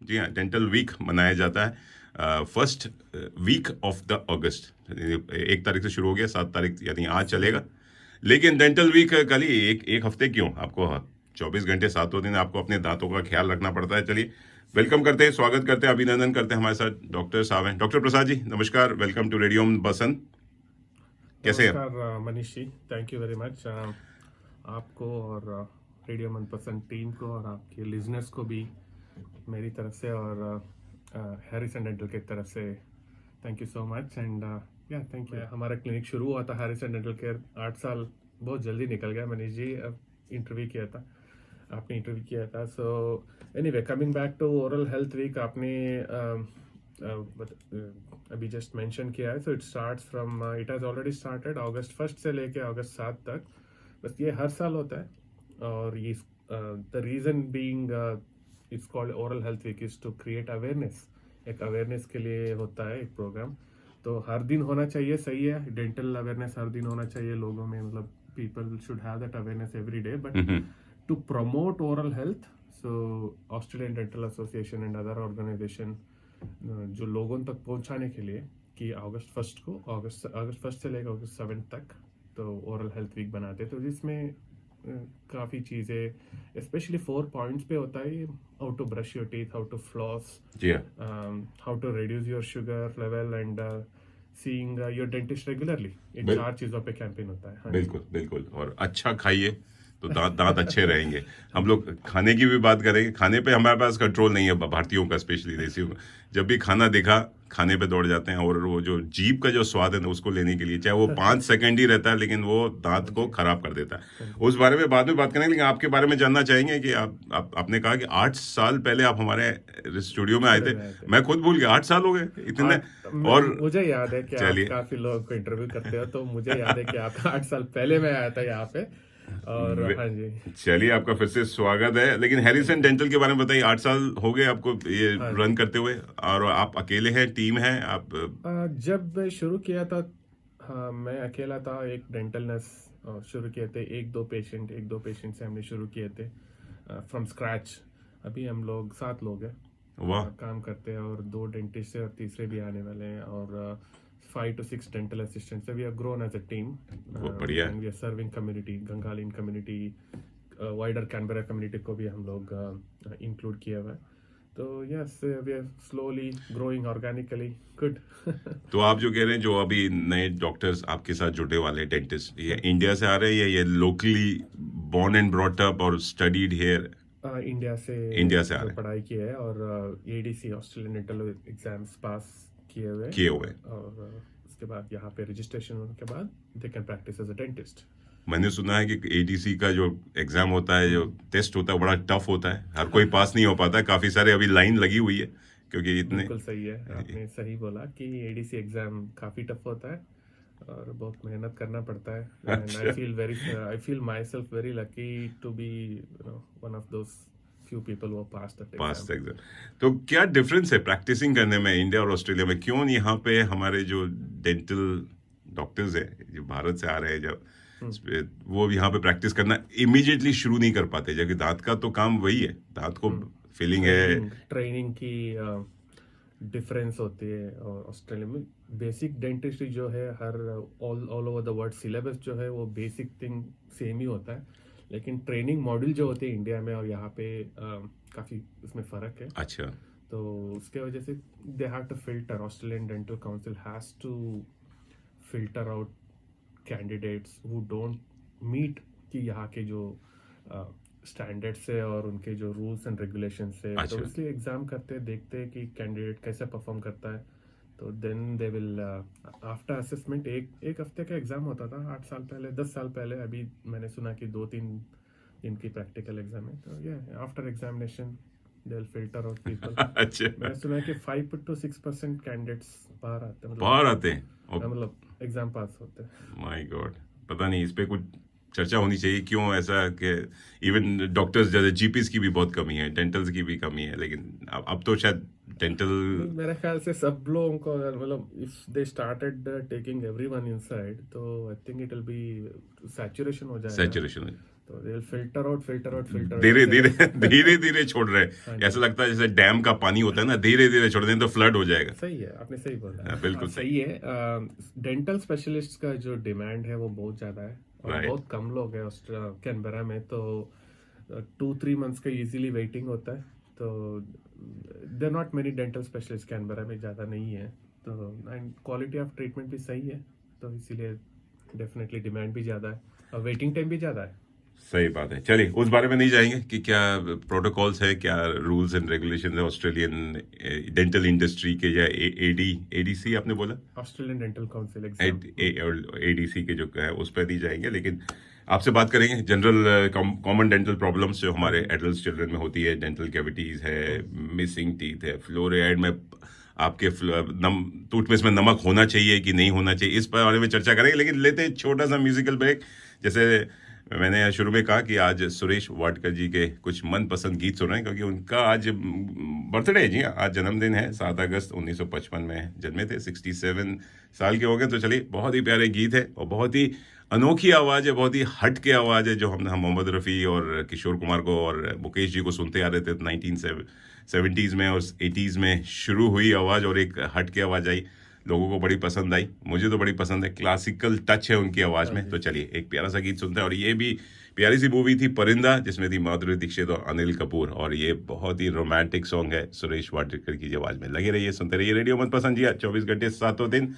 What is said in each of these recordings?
जी हाँ, dental week मनाया जाता है फर्स्ट वीक ऑफ द अगस्त। 1 तारीख से शुरू हो गया, 7 तारीख यानी आज चलेगा। लेकिन डेंटल वीक कल ही, एक हफ्ते क्यों, आपको 24 घंटे 7 दिन आपको अपने दांतों का ख्याल रखना पड़ता है। चलिए वेलकम करते हैं, स्वागत करते हैं, अभिनंदन करते हैं। हमारे साथ डॉक्टर साहब हैं, डॉक्टर प्रसाद जी, नमस्कार, वेलकम टू रेडियो बसंत। कैसे हैं? नमस्कार Manish ji, thank you very much. आपको और रेडियो मनपसंद टीम को और आपके लिजनर्स को भी मेरी तरफ से और हैरिसन डेंटल की तरफ से thank you so much. And या थैंक यू। हमारा क्लिनिक शुरू हुआ था हैरिसन डेंटल केयर, 8 साल बहुत जल्दी निकल गया। मनीष जी इंटरव्यू किया था, आपने इंटरव्यू किया था। So anyway, coming back to oral health week, आपने अभी जस्ट मेंशन किया है। So it starts from, it has already started August 1 से लेके अगस्त 7 तक। बस ये हर साल होता है और ये the reason being it's called oral health week is to create awareness. एक अवेयरनेस के लिए होता है एक प्रोग्राम, तो हर दिन होना चाहिए। सही है, डेंटल अवेयरनेस हर दिन होना चाहिए लोगों में, मतलब people should have that awareness every day. But to promote oral health, so Australian Dental Association and other organization जो लोगों तक पहुंचाने के लिए कि अगस्त 1 को, अगस्त 1 से लेकर अगस्त 7 तक तो ओरल हेल्थ वीक बनाते हैं। तो जिसमें काफ़ी चीज़ें स्पेशली 4 पॉइंट्स पे होता है। How to brush your teeth, how to floss, जी हाँ, how to reduce your sugar level and seeing your dentist regularly. In bill, 4 चीज़ों पे कैंपेन होता है। हाँ जी। बिल्कुल बिल्कुल। और अच्छा खाइए तो दांत दांत अच्छे रहेंगे। हम लोग खाने की भी बात करेंगे, खाने पे हमारे पास कंट्रोल नहीं है, भारतीयों का, स्पेशली देसियों का। जब भी खाना देखा खाने पे दौड़ जाते हैं, और वो जो जीभ का जो स्वाद है ना उसको लेने के लिए, चाहे वो 5 सेकंड ही रहता है, लेकिन वो दांत को खराब कर देता है। उस बारे में बाद में बात करेंगे, लेकिन आपके बारे में जानना चाहेंगे कि आपने कहा कि 8 साल पहले आप हमारे स्टूडियो में आए थे। मैं खुद भूल गया, 8 साल हो गए इतने। और मुझे याद है कि आप चलिए, काफी लोगों को इंटरव्यू करते हो, तो मुझे याद है कि आप 8 साल पहले मैं आया था यहाँ पे। और हाँ जी। चलिए आपका फिर से स्वागत है। लेकिन हैरिसन थैंक यू। डेंटल के बारे में बताइए, 8 साल हो गए आपको ये हाँ रन जी। करते हुए, और आप अकेले हैं, टीम है आप? जब मैं शुरू किया था, हाँ मैं अकेला था। एक डेंटल नर्स शुरू किए थे, एक दो पेशेंट से हमने शुरू किए थे फ्रॉम स्क्रैच। अभी हम लोग 7 लोग हैं वाह, काम करते हैं, और 2 डेंटिस्ट है और तीसरे भी आने वाले हैं, और 5 to 6 dental assistants. So we have grown as a team, वो बढ़िया and है। we are serving community, Gangalian community, wider Canberra community को भी हम लोग include किया हुआ है। तो yes, we are slowly growing organically. Good. तो आप जो कह रहे हैं, जो अभी नए डॉक्टर्स आपके साथ जुड़े वाले डेंटिस्ट, ये इंडिया से आ रहे हैं या ये locally born and brought up और स्टडीड हेयर? इंडिया से इंडिया से आ जो रहे हैं, पढ़ाई की है और एडीसी ऑस्ट्रेलियन डेंटल एग्जाम्स पास किए हुए हैं, किए हुए हैं। और उसके बाद यहाँ पे रजिस्ट्रेशन होने के बाद they can practise as a dentist. मैंने सुना है कि एडीसी का जो एग्जाम होता है, जो टेस्ट होता है, बड़ा टफ होता है, हर कोई पास नहीं हो पाता है। काफी सारे अभी लाइन लगी हुई है, क्योंकि इतने। बिल्कुल सही है, आपने सही बोला कि एडीसी एग्जाम काफ़ी टफ होता है और बहुत मेहनत करना पड़ता है। एंड अच्छा, I feel myself very lucky to be one of those few people who pass that pass exam. Exam. तो क्या डिफरेंस है प्रैक्टिसिंग करने में इंडिया और ऑस्ट्रेलिया में? क्यों यहाँ पे हमारे जो डेंटल डॉक्टर्स हैं, जो भारत से आ रहे हैं, जब वो यहाँ पे प्रैक्टिस करना इमीडिएटली शुरू नहीं कर पाते, जबकि दांत का तो काम वही है, दांत को फिलिंग है। ट्रेनिंग की डिफरेंस होती है। और ऑस्ट्रेलिया में बेसिक डेंटिस्ट्री जो है, हर all over the world syllabus जो है वो बेसिक थिंग सेम ही होता है, लेकिन ट्रेनिंग मॉड्यूल जो होते हैं इंडिया में और यहाँ पे काफ़ी उसमें फ़र्क है। अच्छा, तो उसके वजह से they have to filter, Australian dental council has to filter out candidates who don't meet कि यहाँ के जो स्टैंडर्ड्स है और उनके जो रूल्स एंड रेगुलेशंस है। तो अच्छा, इसलिए एग्ज़ाम करते हैं, देखते हैं कि कैंडिडेट कैसे परफॉर्म करता है। तो then they will after assessment, एक हफ्ते का एग्ज़ाम होता था 8 साल पहले, 10 साल पहले। अभी मैंने सुना कि 2-3 दिन की प्रैक्टिकल एग्जाम है। तो ये after examination they will filter out people. अच्छा। मैंने सुना है कि 5 to 6% कैंडिडेट्स बाहर आते हैं, बाहर आते हैं, और मतलब एग्जाम पास होते हैं। माय गॉड, पता नहीं, इस पे कुछ चर्चा होनी चाहिए, क्यों ऐसा कि इवन डॉक्टर्स, जैसे जीपीस की भी बहुत कमी है, डेंटल्स की भी कमी है, लेकिन अब तो शायद डेंटल नहीं, मेरे ख्याल से सब लोगों को अगर, मतलब if they started taking everyone inside, तो I think it will be saturation हो जाएगा। सैचुरेशन है। तो So they'll filter out. धीरे धीरे धीरे धीरे छोड़ रहे हाँ हैं, जी। ऐसा लगता है जैसे डैम का पानी होता है ना, धीरे धीरे छोड़ दें तो फ्लड हो जाएगा। सही है, आपने सही बोला। हाँ, बिल्कुल सही है। डेंटल स्पेशलिस्ट का जो डिमांड है वो बहुत ज़्यादा है और Right. बहुत कम लोग हैं कैनबरा में, तो 2-3 मंथ्स का इजीली वेटिंग होता है। तो there not many dental specialist Canberra में, ज़्यादा नहीं है। तो एंड क्वालिटी ऑफ ट्रीटमेंट भी सही है, तो इसीलिए डेफिनेटली डिमांड भी ज़्यादा है और वेटिंग टाइम भी ज़्यादा है। सही बात है। चलिए उस बारे में नहीं जाएंगे कि क्या प्रोटोकॉल्स है, क्या रूल्स एंड रेगुलेशन है ऑस्ट्रेलियन डेंटल इंडस्ट्री के, या एडीसी आपने बोला, Australian dental council exam. ADC के जो है उस पर नहीं जाएंगे, लेकिन आपसे बात करेंगे जनरल कॉमन डेंटल प्रॉब्लम्स जो हमारे एडल्ट चिल्ड्रन में होती है। डेंटल कैविटीज है, मिसिंग टीथ है, फ्लोराइड में आपके टूथपेस्ट में नमक होना चाहिए कि नहीं होना चाहिए, इस बारे में चर्चा करेंगे। लेकिन लेते हैं छोटा सा म्यूजिकल ब्रेक। जैसे मैंने शुरू में कहा कि आज सुरेश वाडकर जी के कुछ मनपसंद गीत सुन रहे हैं, क्योंकि उनका आज बर्थडे है जी, आज जन्मदिन है। 7 अगस्त 1955 में जन्मे थे, 67 साल के हो गए। तो चलिए, बहुत ही प्यारे गीत है और बहुत ही अनोखी आवाज़ है, बहुत ही हट के आवाज़ है, जो हम मोहम्मद रफ़ी और किशोर कुमार को और मुकेश जी को सुनते आ रहे थे 1970s में और 80s में शुरू हुई आवाज़, और एक हट के आवाज़ आई, लोगों को बड़ी पसंद आई। मुझे तो बड़ी पसंद है, क्लासिकल टच है उनकी आवाज़ में। तो चलिए एक प्यारा सा गीत सुनते हैं। और ये भी प्यारी सी मूवी थी परिंदा, जिसमें थी माधुरी दीक्षित और अनिल कपूर, और ये बहुत ही रोमांटिक सॉन्ग है सुरेश वाडकर की आवाज़ में। लगे रहिए, सुनते रहिए रेडियो मनपसंद जी, 24 घंटे 7 दिन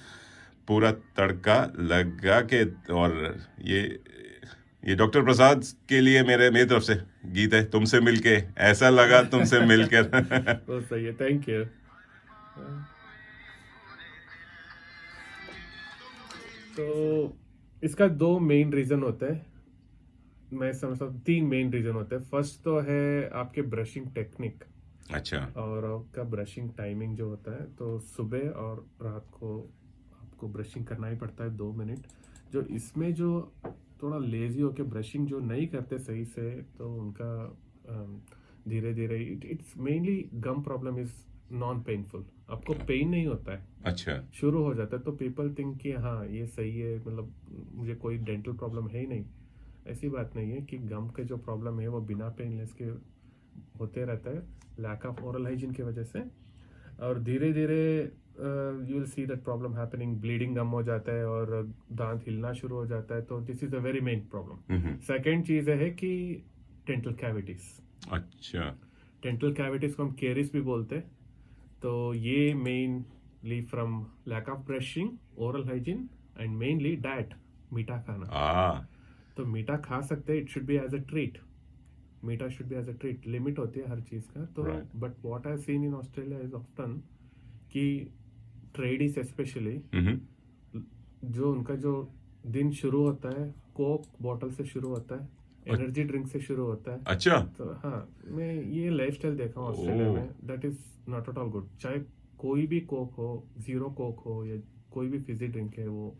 पूरा तड़का लगा के। और ये डॉक्टर प्रसाद के लिए मेरी तरफ से गीत है, तुमसे मिलके ऐसा लगा, तुमसे मिलकर। बहुत सही है, थैंक यू। तो इसका 2 मेन रीजन होते हैं, मैं समझता हूँ 3 मेन रीजन होते हैं। फर्स्ट तो है आपके ब्रशिंग टेक्निक अच्छा, और आपका ब्रशिंग टाइमिंग जो होता है। तो सुबह और रात को आपको ब्रशिंग करना ही पड़ता है 2 मिनट। जो इसमें जो थोड़ा लेजी होके ब्रशिंग जो नहीं करते सही से, तो उनका धीरे धीरे it's mainly gum problem is non painful, आपको पेन नहीं होता है, अच्छा, शुरू हो जाता है। तो पीपल थिंक कि हाँ ये सही है, मतलब मुझे कोई डेंटल प्रॉब्लम है ही नहीं। ऐसी बात नहीं है कि गम के जो प्रॉब्लम है वो बिना पेनलेस के होते रहता है, लैक ऑफ ओरल हाइजीन की वजह से। और धीरे धीरे you will see that problem happening, bleeding gum हो जाता है और दांत हिलना शुरू हो जाता है। तो this is a very main problem. Second चीज है कि डेंटल कैविटीज, अच्छा, डेंटल कैविटीज को हम केरिस भी बोलते हैं। तो ये mainly from lack of brushing, oral hygiene and mainly diet, मीठा खाना। तो मीठा खा सकते हैं, it should be as a treat, मीठा should be as a treat, limit होती है हर चीज का। तो but what I seen in Australia is often कि ट्रेडीज स्पेशली, जो उनका जो दिन शुरू होता है कोक बॉटल से शुरू होता है, एनर्जी ड्रिंक से शुरू होता है। अच्छा, तो हाँ, मैं ये लाइफस्टाइल देखा हूँ ऑस्ट्रेलिया में, that is not at all good. चाहे कोई भी कोक हो, जीरो कोक हो या कोई भी फिजी ड्रिंक है, वो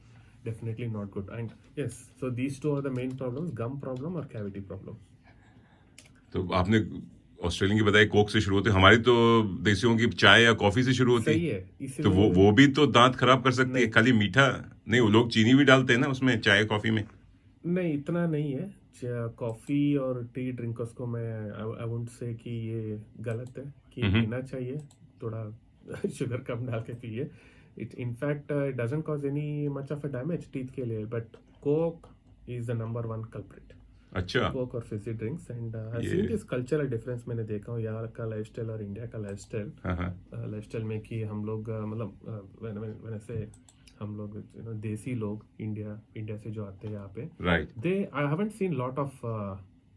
definitely not good. And yes, so these 2 are the main problems, gum problem और कैविटी प्रॉब्लम। तो आपने ऑस्ट्रेलियन की बताई कोक से शुरू होती है, हमारी तो देसियों की चाय या कॉफी से शुरू होती सही है। है, तो इसलिए वो भी तो दांत खराब कर सकती है। नहीं। खाली मीठा नहीं, वो लोग चीनी भी डालते हैं ना उसमें, चाय कॉफी में। नहीं, इतना नहीं है। कॉफी और टी ड्रिंकर्स को मैं आई वुडंट से कि ये गलत है कि पीना चाहिए, थोड़ा शुगर कम डाल के पिए। It in fact doesn't cause any much of a damage teeth के लिए, but Coke is the number 1 culprit. अच्छा, कोक और फिजी ड्रिंक्स। एंड आई ये- सीन दिस कल्चरल डिफरेंस, मैंने देखा हूँ यहाँ का लाइफस्टाइल और इंडिया का लाइफस्टाइल। हाँ, लाइफस्टाइल में कि हम लोग मतलब वैसे हम लोग देसी लोग इंडिया से जो आते हैं यहाँ पे, right. They I haven't seen lot of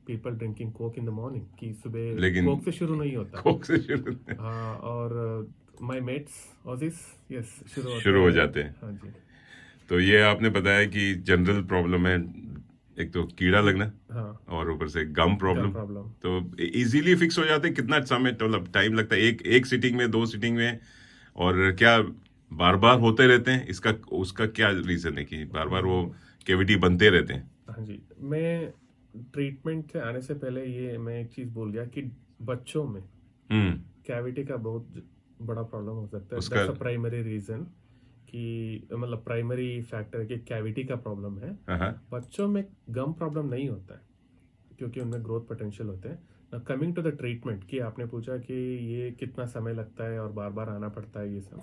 people drinking Coke in the morning, कि सुबह लेकिन कोक से शुरू नहीं होता। कोक से शुरू हाँ, और माय मेट्स ऑजिस यस शुरू हो जाते हैं। हाँ जी, तो ये आपने बताया कि जनरल प्रॉब्लम है, एक तो कीड़ा लगना हाँ, और ऊपर से गम प्रॉब्लम। प्रॉब्लम। तो इजीली फिक्स हो जाते हैं? कितना समय, मतलब टाइम लगता है एक सिटिंग में, 2 सिटिंग में? और क्या बार बार होते रहते हैं? इसका उसका क्या रीजन है कि बार बार वो कैविटी बनते रहते हैं? हाँ जी, मैं ट्रीटमेंट से आने से पहले ये मैं एक चीज बोल गया कि बच्चों में कैविटी का बहुत बड़ा प्रॉब्लम हो सकता है। उसका- दैट्स अ प्राइमरी रीजन, कि मतलब प्राइमरी फैक्टर कि कैविटी का प्रॉब्लम है। हाँ, बच्चों में गम प्रॉब्लम नहीं होता है, क्योंकि उनमें ग्रोथ पोटेंशियल होते हैं। कमिंग टू द ट्रीटमेंट, कि आपने पूछा कि ये कितना समय लगता है और बार बार आना पड़ता है, ये सब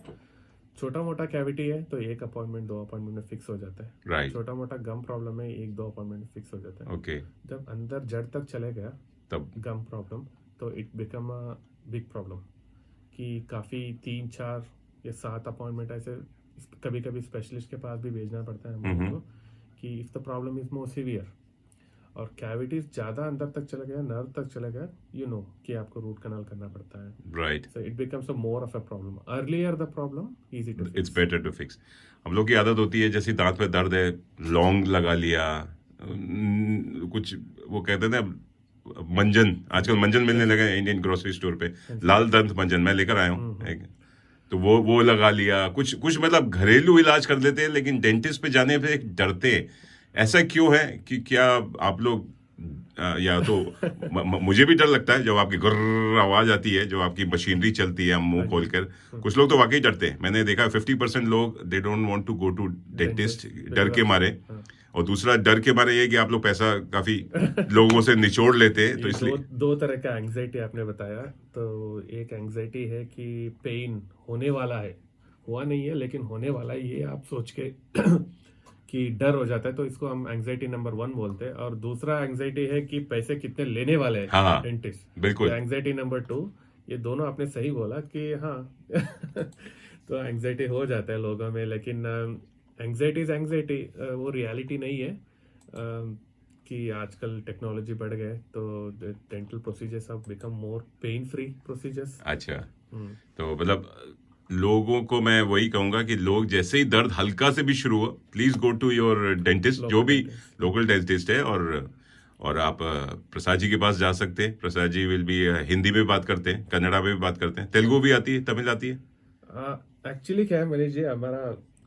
छोटा मोटा कैविटी है तो 1 अपॉइंटमेंट 2 अपॉइंटमेंट में फिक्स हो जाता है। राइट। छोटा मोटा गम प्रॉब्लम है, 1-2 अपॉइंटमेंट में फिक्स हो जाता है। ओके। जब अंदर जड़ तक चले गया तब गम प्रॉब्लम, तो it become a big problem, कि काफ़ी 3-4 या 7 अपॉइंटमेंट ऐसे कभी कभी स्पेशलिस्ट के पास भी भेजना पड़ता है हम लोगों को, कि if the problem is more severe और कैविटीज ज़्यादा अंदर तक चला गया, नर्व तक चला गया, कि आपको रूट कनाल करना पड़ता है। Right. So it becomes a more of a problem. Earlier the problem, easy to it's better to fix. हम लोग की आदत होती है, जैसे दांत में दर्द है, लौंग लगा लिया, कुछ वो कहते हैं ना मंजन, आजकल मंजन मिलने लगे हैं इंडियन ग्रोसरी स्टोर पे, लाल दंत मंजन मैं लेकर आया हूँ एक, तो वो लगा लिया, कुछ कुछ मतलब घरेलू इलाज कर लेते हैं, लेकिन डेंटिस्ट पे जाने पे डरते हैं। ऐसा क्यों है? कि क्या आप लोग या तो मुझे भी डर लगता है जब आपकी गुर्र आवाज आती है, जो आपकी मशीनरी चलती है मुंह खोलकर। कुछ लोग तो वाकई डरते हैं, मैंने देखा 50% लोग they don't want to go to dentist डर के मारे। और दूसरा डर के मारे ये कि आप लोग पैसा काफी लोगों से निचोड़ लेते हैं, तो इसलिए दो तरह का एंग्जाइटी आपने बताया। तो एक एंग्जाइटी है कि पेन होने वाला है, हुआ नहीं है लेकिन होने वाला है, ये आप सोच के कि डर हो जाता है, तो इसको हम एंग्जाइटी नंबर 1 बोलते हैं। और दूसरा एंग्जाइटी है कि पैसे कितने लेने वाले हैं हाँ डेंटिस्ट, बिल्कुल। Anxiety number 2। ये दोनों आपने सही बोला कि हाँ तो एंग्जाइटी हो जाता है लोगों में, लेकिन एंग्जाइटी इज एंग्जाइटी, वो रियलिटी नहीं है। कि आजकल टेक्नोलॉजी बढ़ गए तो dental procedures have become more pain free procedures. अच्छा, तो मतलब लोगों को मैं वही कहूंगा कि लोग जैसे ही दर्द हल्का से भी शुरू हो, please go to your dentist, जो भी लोकल डेंटिस्ट है। और आप प्रसाद जी के पास जा सकते हैं। प्रसाद जी विल बी हिंदी में बात करते हैं, कन्नड़ा में भी बात करते हैं, तेलुगु भी आती है, तमिल आती है। एक्चुअली क्या है मनीष जी, हमारा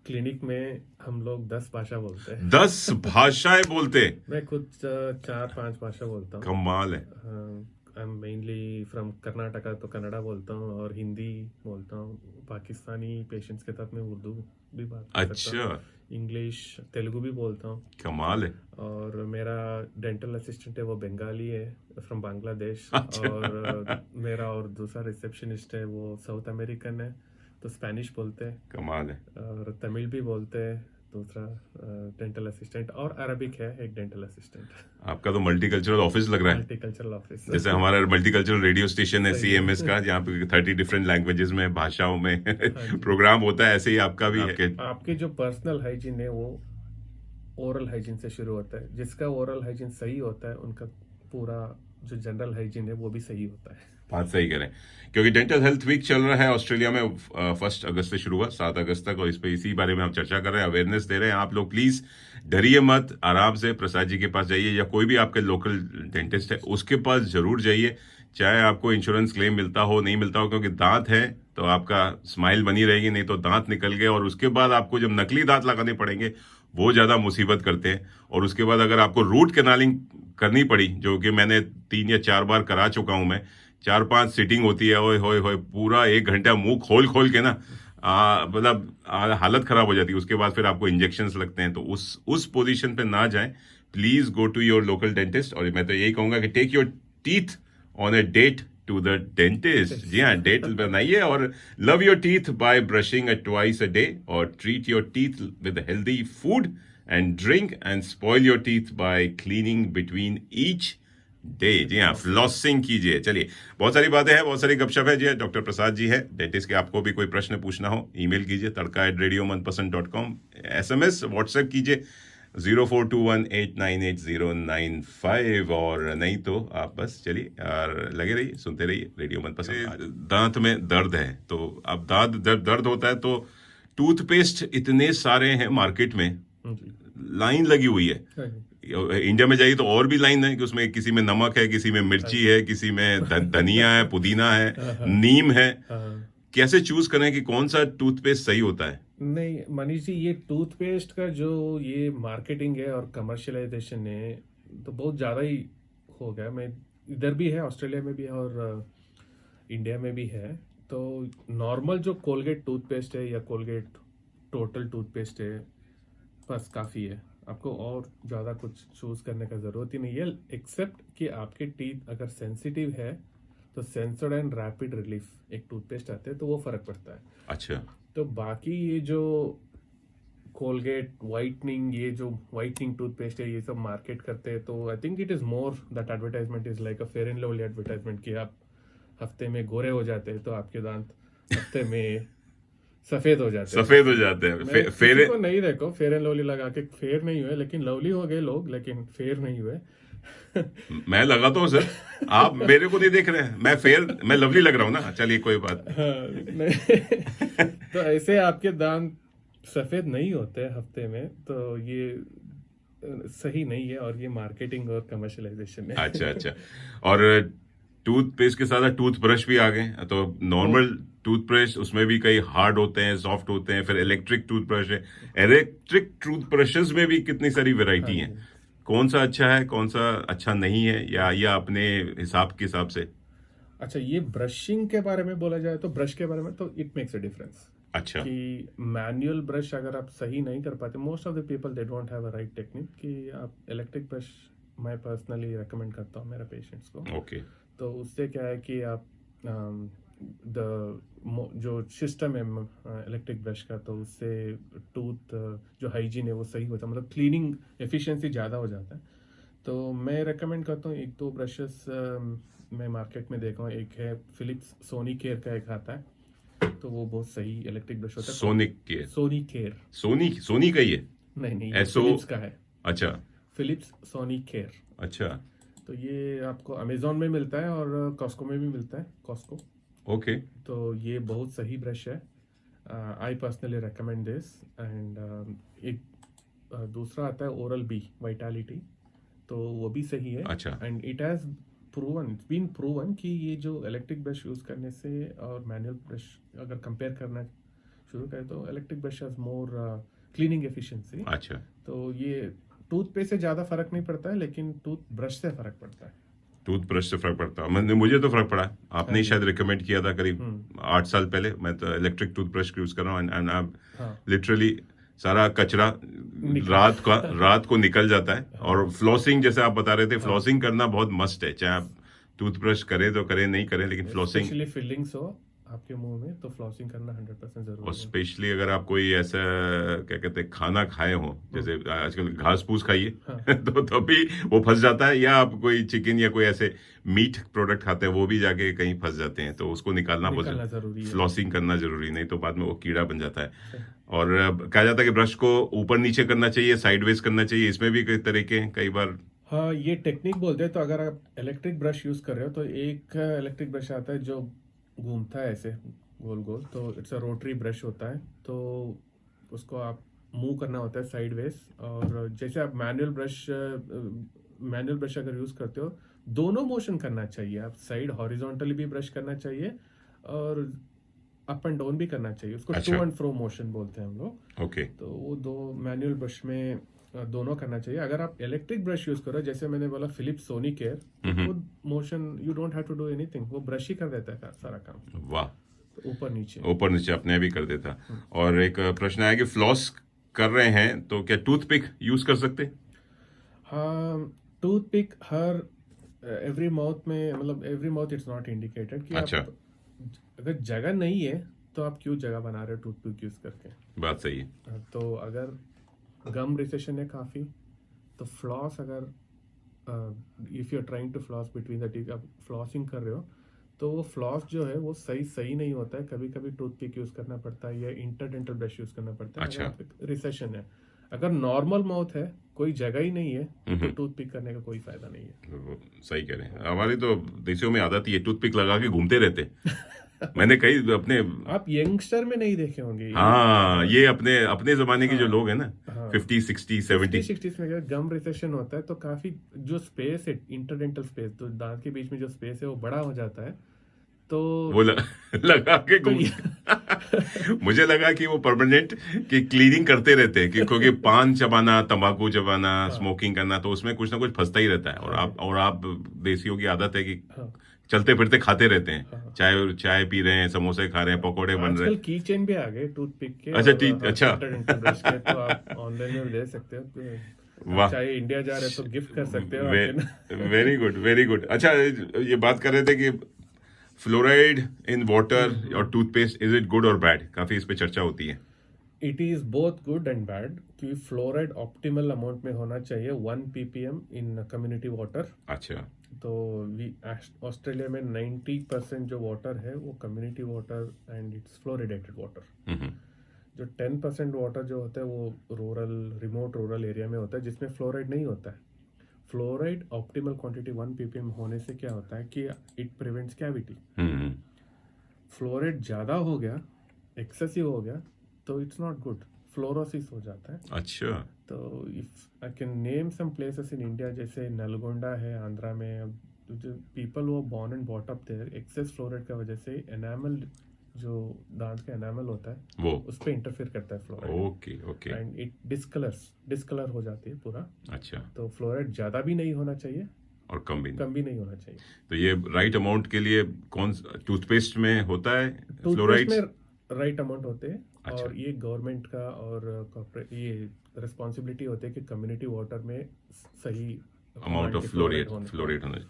क्लिनिक में हम लोग 10 भाषा बोलते हैं। 10 भाषाएं बोलते हैं? मैं खुद 4-5 भाषा बोलता हूँ। कमाल है। I am mainly from Karnataka, तो कन्नड़ा बोलता हूँ और हिंदी बोलता हूँ। पाकिस्तानी पेशेंट्स के साथ मैं उर्दू भी बात कर सकता हूँ, इंग्लिश, तेलुगु भी बोलता हूँ। कमाल है। और मेरा डेंटल असिस्टेंट है वो बंगाली है, फ्रॉम बांग्लादेश। अच्छा। और मेरा और दूसरा रिसेप्शनिस्ट है वो साउथ अमेरिकन है, तो स्पेनिश बोलते हैं। कमाल है। और तमिल भी बोलते हैं दूसरा डेंटल असिस्टेंट, और अरबिक है एक डेंटल असिस्टेंट। आपका तो मल्टीकल्चरल ऑफिस लग रहा है। मल्टीकल्चरल ऑफिस, जैसे हमारा मल्टीकल्चरल रेडियो स्टेशन है CMS का, जहाँ पे 30 डिफरेंट लैंग्वेजेस में, भाषाओं में प्रोग्राम होता है, ऐसे ही आपका भी है। आपके जो पर्सनल हाइजीन है वो ओरल हाइजीन से शुरू होता है। जिसका ओरल हाइजीन सही होता है, उनका पूरा जो जनरल हाइजीन है वो भी सही होता है। बात सही करें, क्योंकि डेंटल हेल्थ वीक चल रहा है ऑस्ट्रेलिया में, 1 अगस्त से शुरू हुआ 7 अगस्त तक, और इस पे इसी बारे में हम चर्चा कर रहे हैं, अवेयरनेस दे रहे हैं। आप लोग प्लीज डरिए मत, आराम से प्रसाद जी के पास जाइए, या कोई भी आपके लोकल डेंटिस्ट है उसके पास जरूर जाइए, चाहे आपको इंश्योरेंस क्लेम मिलता हो नहीं मिलता हो, क्योंकि दांत है तो आपका स्माइल बनी रहेगी, नहीं तो दांत निकल गए और उसके बाद आपको जब नकली दांत लगाने पड़ेंगे वो ज्यादा मुसीबत करते हैं। और उसके बाद अगर आपको रूट कैनालिंग करनी पड़ी, जो कि मैंने 3 या 4 बार करा चुका हूं मैं, 4-5 सीटिंग होती है, ओए होए होए, पूरा 1 घंटा मुंह खोल खोल के ना, मतलब हालत खराब हो जाती है। उसके बाद फिर आपको इंजेक्शंस लगते हैं, तो उस पोजीशन पे ना जाएं। Please go to your local dentist. और मैं तो यही कहूंगा कि take your teeth on a date to the dentist. जी हाँ, डेट बनाइए, और love your teeth by brushing twice a day, और treat your teeth with healthy food and drink, and spoil your teeth by cleaning between each day. जी हाँ, flossing कीजिए। चलिए, बहुत सारी बातें हैं, बहुत सारी गपशप है। जी, डॉक्टर प्रसाद जी है डेंटिस्ट के। आपको भी कोई प्रश्न पूछना हो, ईमेल कीजिए tadka@radiomanpasand.com, SMS व्हाट्सएप कीजिए 0421898095, और नहीं तो आप बस चलिए और लगे रहिए, सुनते रहिए रेडियो मनपसंद। दांत में दर्द है, तो अब दांत दर्द होता है, तो टूथपेस्ट इतने सारे हैं मार्केट में, लाइन लगी हुई है। इंडिया में जाइए तो और भी लाइन है, कि उसमें किसी में नमक है, किसी में मिर्ची है, किसी में धनिया है, पुदीना है, नीम है। कैसे चूज करें कि कौन सा टूथपेस्ट सही होता है? नहीं मनीष जी, ये टूथपेस्ट का जो ये मार्केटिंग है और कमर्शियलाइजेशन है, तो बहुत ज़्यादा ही हो गया। मैं इधर भी है, ऑस्ट्रेलिया में भी है और इंडिया में भी है। तो नॉर्मल जो कोलगेट टूथपेस्ट है या कोलगेट टोटल टूथपेस्ट है, बस काफ़ी है। आपको और ज़्यादा कुछ चूज करने का ज़रूरत ही नहीं है, एक्सेप्ट कि आपके टीथ अगर सेंसिटिव है तो सेंसोडाइन रैपिड रिलीफ एक टूथपेस्ट आते हैं तो वो फ़र्क पड़ता है। अच्छा। तो बाकी ये जो कोलगेट वाइटनिंग, ये जो वाइटनिंग टूथपेस्ट है, ये सब मार्केट करते हैं, तो I think it is more that advertisement is like a fair and lovely advertisement कि आप हफ्ते में गोरे हो जाते हैं तो आपके दांत हफ्ते में सफेद हो जाते हैं। सफेद हो जाते हैं। मैं फेरे किसी को नहीं देखो फेयर एंड लवली लगा के फेयर नहीं हुए, लेकिन लवली हो गए लोग, लेकिन फेयर नहीं हुए। मैं लगाता हूँ सर, आप मेरे को नहीं देख रहे हैं, मैं लवली लग रहा हूँ ना, चलिए कोई बात नहीं। हाँ, नहीं। तो ऐसे आपके दांत सफेद नहीं होते हफ्ते में, तो ये सही नहीं है, और ये मार्केटिंग और कमर्शलाइजेशन है। अच्छा अच्छा। और टूथपेस्ट के साथ टूथब्रश भी आ गए, तो नॉर्मल टूथब्रश उसमें भी कई हार्ड होते हैं, सॉफ्ट होते हैं, फिर इलेक्ट्रिक टूथब्रश है। इलेक्ट्रिक टूथब्रशेस में भी कितनी सारी वैरायटी हाँ हैं। जी। कौन सा अच्छा है, कौन सा अच्छा नहीं है, या अपने हिसाब के हिसाब से? अच्छा, ये ब्रशिंग के बारे में बोला जाए तो ब्रश के बारे में तो इट मेक्स अ डिफरेंस अच्छा। कि मैनुअल ब्रश अगर आप सही नहीं कर पाते, most of the people they don't have a right technique, कि आप इलेक्ट्रिक ब्रश मैं पर्सनली रेकमेंड करता हूँ मेरे पेशेंट्स को। ओके। तो उससे क्या है कि आप द जो सिस्टम है इलेक्ट्रिक ब्रश का, तो उससे टूथ जो हाइजीन है वो सही होता है, मतलब क्लीनिंग एफिशिएंसी ज़्यादा हो जाता है। तो मैं रेकमेंड करता हूँ एक दो ब्रशेस मैं मार्केट में देखा हूँ। एक है फिलिप्स सोनी केयर का एक आता है, तो वो बहुत सही इलेक्ट्रिक ब्रश होता है। सोनिक के? सोनी केयर। सोनी का ही है? नहीं नहीं, ये एसओ? फिलिप्स का है। अच्छा फिलिप्स सोनी केयर। अच्छा। तो ये आपको अमेजोन में मिलता है और कॉस्को में भी मिलता है, कॉस्को। ओके। तो ये बहुत सही ब्रश है। I personally recommend this. And एक दूसरा आता है ओरल बी वाइटालिटी, तो वो भी सही है। अच्छा। And it has been proven कि ये जो इलेक्ट्रिक ब्रश यूज करने से और मैनुअल ब्रश अगर कंपेयर करना शुरू करें तो electric brush has more cleaning efficiency. अच्छा। तो ये टूथपेस्ट से ज़्यादा फर्क नहीं पड़ता है, लेकिन टूथ ब्रश से फर्क पड़ता है। टूथब्रश से फर्क पड़ता है? मुझे तो फर्क पड़ा। आपने ही शायद रिकमेंड किया था करीब 8 साल पहले। मैं तो इलेक्ट्रिक टूथब्रश यूज कर रहा हूँ, एंड हाँ। लिटरली सारा कचरा रात को निकल जाता है। और फ्लॉसिंग जैसे आप बता रहे थे, फ्लॉसिंग करना बहुत मस्ट है, चाहे आप टूथब्रश करें तो करें, नहीं करें, लेकिन फ्लॉसिंग, स्पेशली फिलिंग्स हो आपके मुंह में, तो फ्लॉसिंग करना 100% और जरूरी है। स्पेशली अगर आप कोई ऐसा क्या कहते हैं खाना खाए हो, जैसे आजकल घास फूस खाइए तो तभी वो फंस जाता है, या आप कोई चिकन या कोई ऐसे मीट प्रोडक्ट खाते हैं वो भी जाके कहीं फंस जाते हैं, तो उसको निकालना बहुत जरूरी है। फ्लॉसिंग करना जरूरी, नहीं तो बाद में वो कीड़ा बन जाता है। और कहा जाता है कि ब्रश को ऊपर नीचे करना चाहिए, साइडवेज करना चाहिए, इसमें भी कई तरीके हैं कई बार। हाँ, ये टेक्निक बोलते हैं। तो अगर आप इलेक्ट्रिक ब्रश यूज कर रहे हो तो एक इलेक्ट्रिक ब्रश आता है जो घूमता है ऐसे गोल गोल, तो इट्स अ रोटरी ब्रश होता है। तो उसको आप मूव करना होता है साइडवेज। और जैसे आप मैनुअल ब्रश अगर यूज करते हो, दोनों मोशन करना चाहिए। आप साइड हॉरिजॉन्टली भी ब्रश करना चाहिए और अप एंड डाउन भी करना चाहिए। उसको अच्छा। टू एंड फ्रो मोशन बोलते हैं हम लोग। ओके। तो वो दो मैनुअल ब्रश में दोनों करना चाहिए। अगर आप इलेक्ट्रिक ब्रश यूज करो, जैसे मैंने बोला फिलिप्स सोनी केयर, तो वो motion you don't have to do anything, वो ब्रश ही कर देता है सारा काम। वाह। तो ऊपर नीचे अपने भी कर देता। और एक प्रश्न आया कि फ्लॉस कर रहे हैं तो क्या टूथपिक यूज कर सकते? हाँ, टूथपिक हर एवरी माउथ में, मतलब every mouth it's not indicated कि अच्छा। आप अगर जगह नहीं है तो आप क्यों जगह बना रहे हो टूथपिक यूज करके। बात सही है। तो अगर गम रिसेशन है काफ़ी, तो फ्लॉस अगर if you are trying to floss between the teeth, आप फ्लॉसिंग कर रहे हो, तो वो फ्लॉस जो है वो सही नहीं होता है। कभी कभी टूथपिक यूज करना पड़ता है या इंटरडेंटल ब्रश यूज करना पड़ता है। अच्छा। अगर रिसेशन है, अगर नॉर्मल माउथ है, कोई जगह ही नहीं है, तो टूथपिक करने का कोई फायदा नहीं है। सही कह रहे हैं। हमारी तो देशियों में आदत ही है टूथपिक लगा के घूमते रहते मैंने कई अपने, आप यंगस्टर में नहीं देखे होंगे। हाँ, ये अपने जमाने के जो लोग हैं ना, 50 60 70 60 में अगर गम रिसेशन होता है तो काफी जो स्पेस है, इंटरडेंटल स्पेस, तो दांत के बीच में जो स्पेस है वो बड़ा हो जाता है। तो वो लगा के मुझे लगा कि वो परमानेंट की क्लीनिंग करते रहते हैं, क्योंकि पान चबाना, तंबाकू चबाना, स्मोकिंग करना, तो उसमें कुछ ना कुछ फंसता ही रहता है। और आप देसियों की आदत है कि चलते फिरते खाते रहते हैं, चाय पी रहे हैं, समोसे खा रहे हैं, पकोड़े बन रहे हैं। आजकल की चेन भी आ गए टूथपिक के। अच्छा, ठीक। अच्छा। इंटरडेंटल ब्रश के, तो आप ऑनलाइन में ले सकते हो। वाह, चाहे इंडिया जा रहे तो गिफ्ट कर सकते हो आपके वेरी गुड, वेरी गुड। अच्छा, ये बात कर रहे थे कि फ्लोराइड इन वाटर और टूथपेस्ट, इज इट गुड और बैड? काफी इस पे चर्चा होती है। It is both good and bad कि फ्लोराइड ऑप्टिमल अमाउंट में होना चाहिए 1 ppm इन कम्युनिटी वाटर। अच्छा। तो ऑस्ट्रेलिया में 90% जो वाटर है वो community water and it's fluoridated water. Hmm. जो 10% वाटर जो होता है वो रिमोट रूरल एरिया में होता है जिसमें फ्लोराइड नहीं होता है। फ्लोराइड ऑप्टिमल क्वांटिटी 1 ppm होने से क्या होता है कि it prevents cavity. Hmm. Fluoride ज़्यादा हो गया, एक्सेसिव हो गया, तो इट्स नॉट गुड, फ्लोरोसिस हो जाता है। अच्छा। तो if I can name some places in India जैसे नलगोंडा है आंध्रा में, जो पीपल वो born and bought up there, excess fluoride की वजह से एनामल जो दांत का एनामल होता है वो उस पर इंटरफेयर करता है fluoride okay, okay. And it discolour हो जाती है पूरा। अच्छा, तो फ्लोराइड ज़्यादा भी नहीं होना चाहिए, और कम भी नहीं। कम भी नहीं होना चाहिए। तो ये राइट अमाउंट के लिए कौन टूथपेस्ट में होता है टूथपेस्ट फ्लोराइड? में राइट अमाउंट होते हैं। अच्छा। और ये गवर्नमेंट का और कॉर्पोरेट ये रिस्पॉन्सिबिलिटी होती है कि कम्युनिटी वाटर में सही अमाउंट ऑफ फ्लोराइड होना फ्लोराइड होना चाहिए।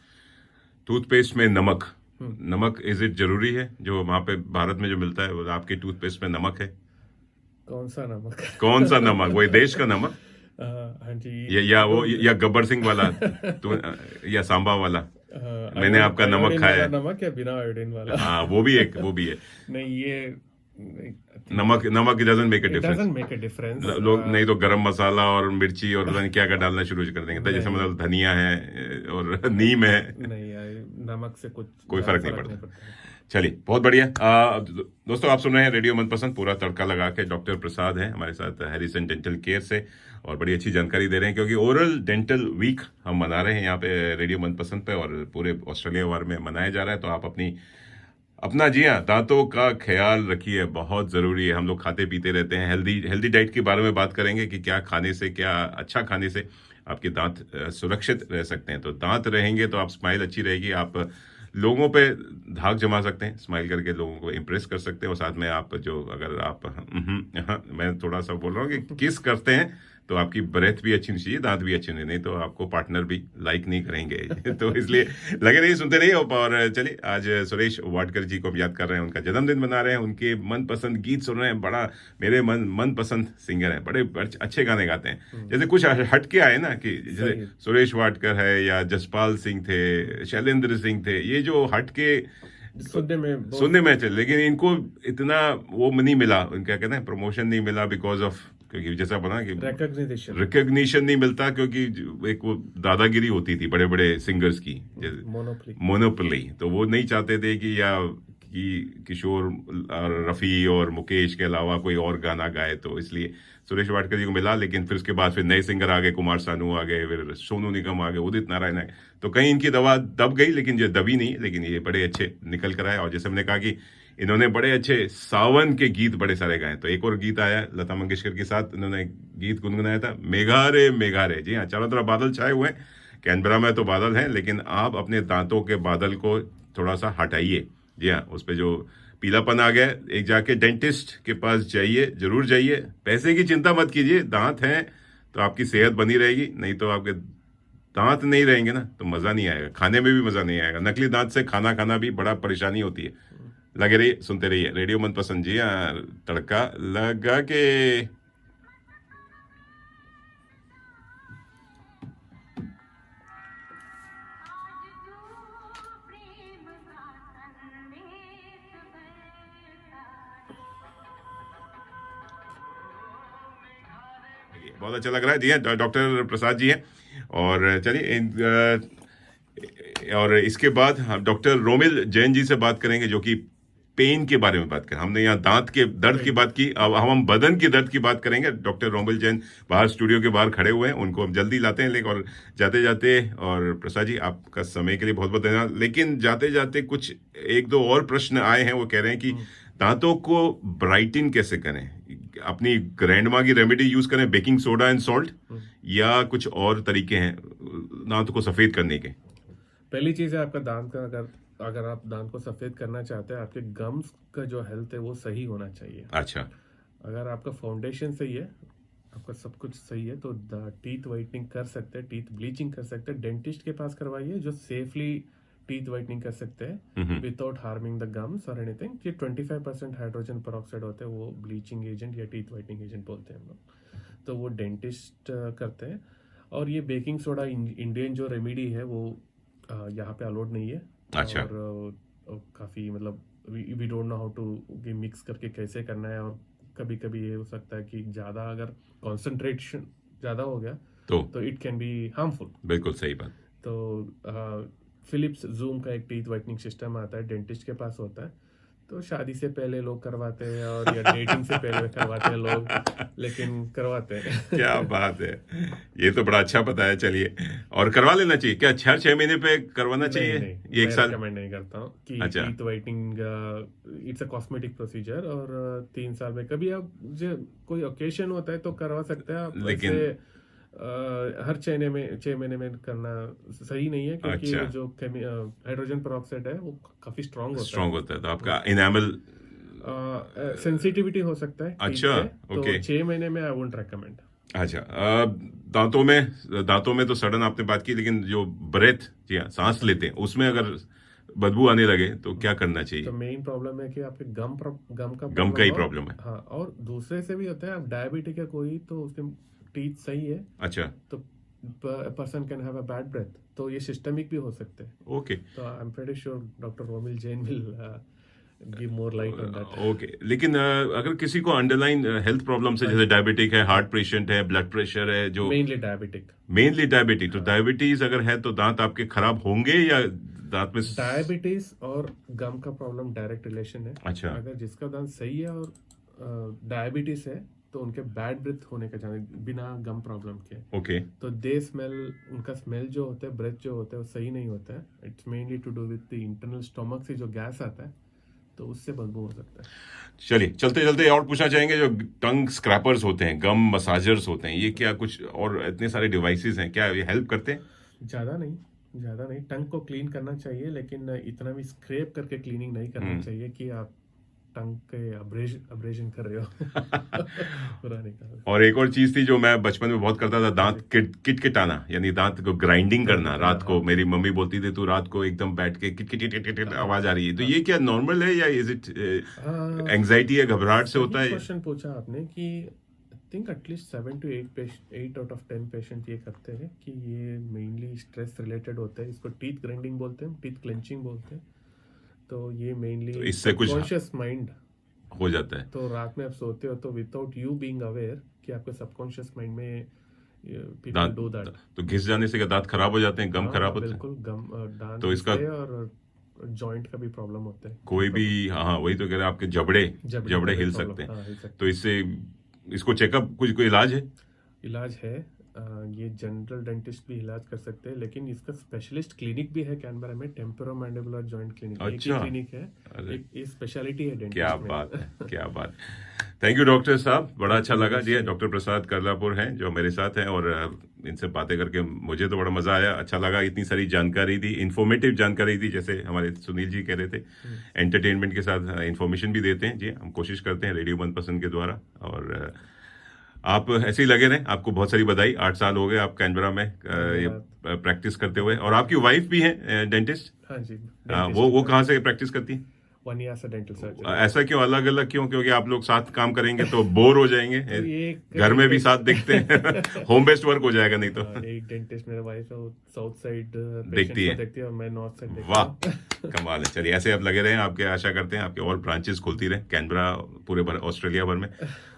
टूथपेस्ट में नमक, नमक इज इट जरूरी है? जो वहां पे भारत में जो मिलता है वो आपके टूथपेस्ट में नमक है? कौन सा नमक? कौन सा नमक? वही देश का नमक? हाँ जी। या वो या गब्बर सिंह वाला तो, या सांबा वाला? मैंने आपका नमक आयोडीन खाया वाला है। नमक या बिना आयोडीन वाला? हाँ, वो भी एक, वो भी है। नहीं, ये नमक, नमक doesn't make a it difference. Doesn't make a difference. लोग नहीं तो गरम मसाला और मिर्ची और पता नहीं क्या क्या डालना शुरू कर देंगे, तो जैसे मतलब धनिया है और नीम है। नहीं, नमक से कुछ कोई ज्यादा फर्क नहीं पड़ता। चलिए, बहुत बढ़िया। दोस्तों, आप सुन रहे हैं रेडियो मनपसंद, पूरा तड़का लगा के। डॉक्टर प्रसाद हैं हमारे साथ हैरिसन डेंटल केयर से, और बड़ी अच्छी जानकारी दे रहे हैं, क्योंकि ओरल डेंटल वीक हम मना रहे हैं यहाँ पे रेडियो मनपसंद पे, और पूरे ऑस्ट्रेलिया भर में मनाया जा रहा है। तो आप अपना जी हाँ, दांतों का ख्याल रखिए, बहुत ज़रूरी है। हम लोग खाते पीते रहते हैं, हेल्दी डाइट के बारे में बात करेंगे कि क्या खाने से, क्या अच्छा खाने से आपके दांत सुरक्षित रह सकते हैं। तो दांत रहेंगे तो आप स्माइल अच्छी रहेगी, आप लोगों पे धाक जमा सकते हैं, स्माइल करके लोगों को इम्प्रेस कर सकते हैं। और साथ में आप जो, अगर आप मैं थोड़ा सा बोल रहा हूँ कि किस करते हैं, तो आपकी ब्रेथ भी अच्छी होनी चाहिए, दांत भी अच्छे होने, नहीं तो आपको पार्टनर भी लाइक नहीं करेंगे। तो इसलिए लगे रहिए, सुनते रहिए। और चलिए, आज सुरेश वाडकर जी को हम याद कर रहे हैं, उनका जन्मदिन मना रहे हैं, उनके मनपसंद गीत सुन रहे हैं। बड़ा मेरे मनपसंद सिंगर हैं, बड़े अच्छे गाने गाते हैं। जैसे कुछ हटके आए ना, कि जैसे सुरेश वाडकर है, या जसपाल सिंह थे, शैलेंद्र सिंह थे, ये जो हटके सुनने में चले, लेकिन इनको इतना वो नहीं मिला, उनका कहते हैं प्रमोशन नहीं मिला, बिकॉज ऑफ, क्योंकि जैसा बना कि रिकग्निशन नहीं मिलता, क्योंकि एक वो दादागिरी होती थी बड़े बड़े सिंगर्स की, मोनोपोली। तो वो नहीं चाहते थे कि किशोर और रफ़ी और मुकेश के अलावा कोई और गाना गाए, तो इसलिए सुरेश वाडकर जी को मिला। लेकिन फिर उसके बाद फिर नए सिंगर आ गए, कुमार सानू आ गए, फिर सोनू निगम आ गए, उदित नारायण आए, तो कहीं इनकी दवा दब गई, लेकिन ये दबी नहीं। लेकिन ये बड़े अच्छे निकल कर आए। और जैसे हमने कहा कि इन्होंने बड़े अच्छे सावन के गीत बड़े सारे गाए। तो एक और गीत आया लता मंगेशकर के साथ, इन्होंने गीत गुनगुनाया था, मेघारे मेघारे। जी हाँ, चारों तरफ बादल छाए हुए हैं, कैनबरा में तो बादल हैं, लेकिन आप अपने दांतों के बादल को थोड़ा सा हटाइए। जी हाँ, उस पर जो पीलापन आ गया, एक जाके डेंटिस्ट के पास जाइए, जरूर जाइए। पैसे की चिंता मत कीजिए, दांत हैं तो आपकी सेहत बनी रहेगी, नहीं तो आपके दांत नहीं रहेंगे ना तो मज़ा नहीं आएगा, खाने में भी मज़ा नहीं आएगा। नकली दांत से खाना खाना भी बड़ा परेशानी होती है। लगे रहिए, सुनते रहिए रेडियो मनपसंद। जी हाँ, तड़का लगा के। बहुत अच्छा लग रहा है। जी हाँ, डॉक्टर प्रसाद जी हैं। और चलिए, और इसके बाद हम डॉक्टर रोमिल जैन जी से बात करेंगे, जो कि पेन के बारे में बात करें। हमने यहाँ दांत के दर्द की बात की, अब हम बदन की दर्द की बात करेंगे। डॉक्टर रोमिल जैन बाहर स्टूडियो के बाहर खड़े हुए हैं, उनको हम जल्दी लाते हैं। लेकिन और जाते जाते, और प्रसाद जी आपका समय के लिए बहुत बहुत धन्यवाद। लेकिन जाते जाते कुछ एक दो और प्रश्न आए हैं। वो कह रहे हैं कि दांतों को ब्राइटन कैसे करें? अपनी ग्रैंडमा की रेमेडी यूज करें, बेकिंग सोडा एंड सॉल्ट, या कुछ और तरीके हैं दांतों को सफेद करने के? पहली चीज है, आपका दांत का अगर आप दांत को सफेद करना चाहते हैं, आपके गम्स का जो हेल्थ है वो सही होना चाहिए। अच्छा। अगर आपका फाउंडेशन सही है आपका सब कुछ सही है तो टीथ वाइटनिंग कर सकते हैं, टीथ ब्लीचिंग कर सकते हैं, डेंटिस्ट के पास करवाइए जो सेफली टीथ वाइटनिंग कर सकते हैं विदाउट हार्मिंग द गम्स और एनीथिंग। कि 25% हाइड्रोजन पेरोक्साइड होते हैं, वो ब्लीचिंग एजेंट या टीथ वाइटनिंग एजेंट बोलते हैं हम लोग, तो वो डेंटिस्ट करते हैं। और ये बेकिंग सोडा इंडियन जो रेमेडी है वो यहाँ पे अलाउड नहीं है। अच्छा। और काफ़ी मतलब we don't know how to mix करके कैसे करना है, और कभी कभी ये हो सकता है कि ज़्यादा अगर कॉन्सेंट्रेशन ज़्यादा हो गया तो इट कैन बी हार्मफुल। बिल्कुल सही बात। तो फिलिप्स जूम का एक टीथ वाइटनिंग सिस्टम आता है, डेंटिस्ट के पास होता है, तो शादी से पहले लोग करवाते हैं और या डेटिंग से पहले करवाते हैं लोग, लेकिन करवाते हैं। क्या बात है, ये तो बड़ा अच्छा पता है। चलिए, और करवा लेना चाहिए क्या? 6 महीने पे करवाना चाहिए? नहीं, ये 1 साल? रिकमेंड नहीं करता हूँ कि अच्छा। Teeth whitening it's a cosmetic procedure, और 3 साल में कभी आप जो कोई ओकेशन होता है तो करवा सकते हैं आप, लेकिन ऐसे हर 6 महीने में करना सही नहीं है, क्योंकि अच्छा, वो जो हाइड्रोजन पेरोक्साइड है वो काफी स्ट्रांग होता स्ट्रांग होता है तो आपका इनामल। है, सेंसिटिविटी हो सकता है टीथ अच्छा, पे, तो ओके। 6 महीने में आई वोंट रेकमेंड। अच्छा, दांतों में तो सडन आपने बात की, लेकिन जो ब्रेथ, जी हाँ, सांस लेते हैं, उसमें अगर बदबू आने लगे तो क्या करना तो चाहिए? मेन प्रॉब्लम है कि आपके गम का गम का प्रॉब्लम ही हो। प्रॉब्लम है? हाँ, और दूसरे से भी होता है, आप डायबिटिक है कोई तो उसके टीथ सही है अच्छा, तो person can have a bad breath, तो ये सिस्टमिक भी हो सकते हैं। ओके। तो I am pretty sure doctor Romil Jain will give more light on that. Okay, लेकिन अगर किसी को अंडरलाइन हेल्थ प्रॉब्लम से, जैसे डायबिटिक है, हार्ट पेशेंट है, ब्लड प्रेशर है, जो मेनली डायबिटिक। मेनली डायबिटीज, तो डायबिटीज अगर है तो दांत आपके खराब होंगे या दांत में डायबिटीज और गम का प्रॉब्लम डायरेक्ट रिलेशन है। अच्छा, अगर जिसका दांत सही है और डायबिटीज है तो उनके बैड ब्रेथ होने का चांस बिना गम प्रॉब्लम के। ओके। तो दे स्मेल, उनका स्मेल जो होता है, ब्रेथ जो होता है वो सही नहीं होता है। It's mainly to do with the internal stomach से जो गैस आता है, तो उससे बदबू हो सकता है। चलिए, चलते चलते और पूछना चाहेंगे, जो टंग स्क्रैपर्स होते हैं, गम मसाजर्स होते हैं, ये क्या कुछ और इतने सारे डिवाइसेस हैं, क्या ये हेल्प करते हैं? ज़्यादा नहीं, टंग को क्लीन करना चाहिए, लेकिन इतना भी स्क्रैप करके क्लीनिंग नहीं करना चाहिए कि आप टंग के अब्रेजन कर रहे हो। बुरा नहीं कहा। और एक और चीज थी जो मैं बचपन में बहुत करता था, दांत किटकिटाना, यानी दांत को ग्राइंडिंग करना रात को। मेरी मम्मी बोलती थी, तू रात को एकदम बैठ के किट किट किट किट आवाज आ रही है, तो ये क्या नॉर्मल है या इज इट एंजाइटी या घबराहट से होता है? क्वेश्चन पूछा आपने कि I think at least 7 to 8 out of 10 patient ये करते हैं कि ये मेनली स्ट्रेस रिलेटेड होता है। इसको टीथ ग्राइंडिंग बोलते हैं, टीथ क्लेंचिंग बोलते हैं। तो ये मेनली तो इससे कुछ सबकॉन्शियस माइंड हो जाता है? तो रात में आप सोते हो तो विदाउट यू बीइंग अवेयर कि आपके सबकॉन्शियस माइंड में पीपल डू दैट। तो घिस जाने से क्या दांत खराब हो जाते हैं, गम खराब होता है? बिल्कुल, गम दांत तो इसका और जॉइंट का भी प्रॉब्लम होता है। कोई भी, हाँ वही तो कह रहे हैं, आपके जबड़े हिल सकते हैं, हिल सकते तो इससे इसको चेकअप, कुछ कोई इलाज है? इलाज है। ये जनरल डेंटिस्ट भी इलाज कर सकते हैं, लेकिन इसका स्पेशलिस्ट क्लिनिक भी है कैनबरा में, टेम्पोरोमैंडिबुलर जॉइंट क्लिनिक। एक ही अच्छा। क्लिनिक है, एक स्पेशलिटी है डेंटिस्ट क्या में। बात है, क्या बात। थैंक यू डॉक्टर साहब, बड़ा अच्छा लगा जी। डॉक्टर प्रसाद करलापुर हैं जो मेरे साथ हैं, और इनसे बातें करके मुझे तो बड़ा मजा आया, अच्छा लगा। इतनी सारी जानकारी दी, इन्फॉर्मेटिव जानकारी दी, जैसे हमारे सुनील जी कह रहे थे, एंटरटेनमेंट के साथ इन्फॉर्मेशन भी देते हैं जी। हम कोशिश करते हैं रेडियो मनपसंद के द्वारा, और आप ऐसे ही लगे रहें। आपको बहुत सारी बधाई, 8 साल हो गए आप कैनबरा में ये प्रैक्टिस करते हुए, और आपकी वाइफ भी है डेंटिस्ट? हाँ जी, वो कहाँ से प्रैक्टिस करती है? 1 year से डेंटल सर्जरी। ऐसा क्यों, अलग अलग क्यों? क्योंकि आप लोग साथ काम करेंगे तो बोर हो जाएंगे, ये घर में भी साथ दिखते हैं। होम बेस्ड वर्क हो जाएगा नहीं तो। एक डेंटिस्ट मेरे वाइफ है, वो साउथ साइड देखती है। देखती है और मैं नॉर्थ साइड देखता वाह, हूँ। कमाल है। चलिए, ऐसे आप लगे रहें, आपके आशा करते हैं आपके और ब्रांचेस खुलती रहे कैनबरा, पूरे ऑस्ट्रेलिया भर में,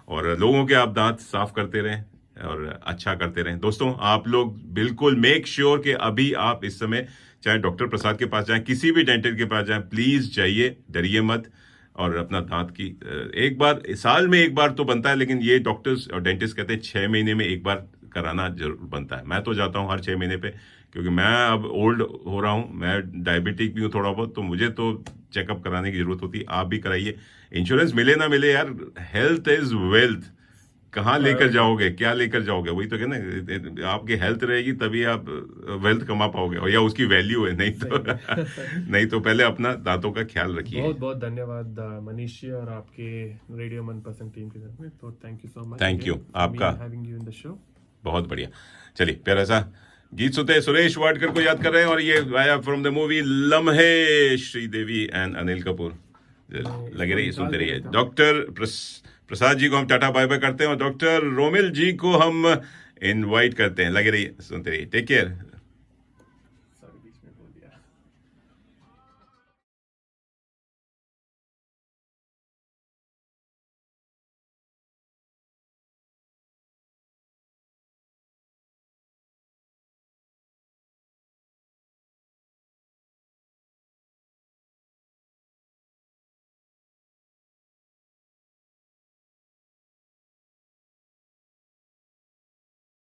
और लोगों के आप दांत साफ करते रहें और अच्छा करते रहें। दोस्तों, आप लोग बिल्कुल मेक श्योर कि अभी आप इस समय चाहे डॉक्टर प्रसाद के पास जाएं, किसी भी डेंटिस्ट के पास जाएं, प्लीज जाइए, डरिए मत, और अपना दांत की एक बार, साल में एक बार तो बनता है, लेकिन ये डॉक्टर्स और डेंटिस्ट कहते हैं 6 महीने में एक बार कराना जरूर बनता है। मैं तो जाता हूँ हर 6 महीने पे, क्योंकि मैं अब ओल्ड हो रहा हूँ, मैं डायबिटिक भी हूँ थोड़ा बहुत, तो मुझे तो चेकअप कराने की जरूरत होती है। आप भी कराइए, इंश्योरेंस मिले ना मिले यार, हेल्थ इज वेल्थ। कहाँ लेकर जाओगे, क्या लेकर जाओगे? वही तो कहना, आपकी हेल्थ रहेगी तभी आप वेल्थ कमा पाओगे, और या उसकी वैल्यू है, नहीं तो नहीं तो पहले अपना दांतों का ख्याल रखिए। बहुत बहुत धन्यवाद मनीष जी और आपके रेडियो मनपसंद टीम की तरफ में। तो thank you so much, Thank you, आपका। Having you in the show. बहुत बढ़िया। चलिए प्यारा सा गीत सुनते हैं, सुरेश वाडकर को याद कर रहे हैं, और ये आया फ्रॉम द मूवी लम्हे, श्रीदेवी एंड अनिल कपूर। लगे रहिए, सुनते रहिए। डॉक्टर प्रसाद जी को हम टाटा बाय बाय करते हैं, और डॉक्टर रोमिल जी को हम इनवाइट करते हैं। लगे रहिए, सुनते रहिए। Take care.